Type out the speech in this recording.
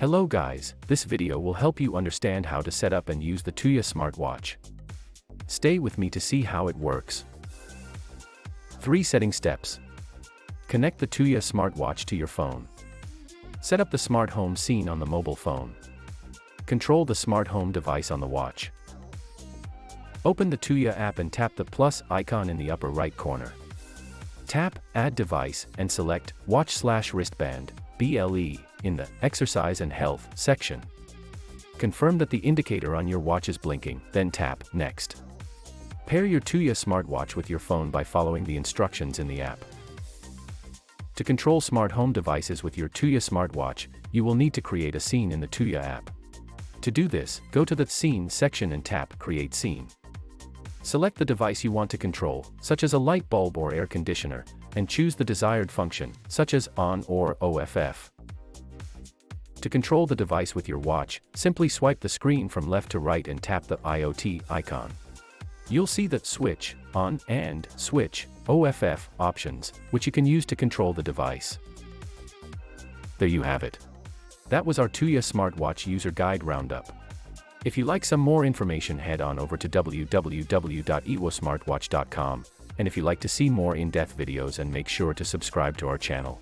Hello guys, this video will help you understand how to set up and use the Tuya Smartwatch. Stay with me to see how it works. 3 setting steps. Connect the Tuya Smartwatch to your phone. Set up the smart home scene on the mobile phone. Control the smart home device on the watch. Open the Tuya app and tap the plus icon in the upper right corner. Tap Add Device and select Watch/Wristband, BLE, in the Exercise and Health section. Confirm that the indicator on your watch is blinking, then tap Next. Pair your Tuya smartwatch with your phone by following the instructions in the app. To control smart home devices with your Tuya smartwatch, you will need to create a scene in the Tuya app. To do this, go to the Scene section and tap Create Scene. Select the device you want to control, such as a light bulb or air conditioner, and choose the desired function, such as On or OFF. To control the device with your watch, simply swipe the screen from left to right and tap the IoT icon. You'll see the Switch On and Switch OFF options, which you can use to control the device. There you have it. That was our Tuya Smartwatch User Guide Roundup. If you like some more information, head on over to www.tuya-smartwatch.com, and if you like to see more in-depth videos, and make sure to subscribe to our channel.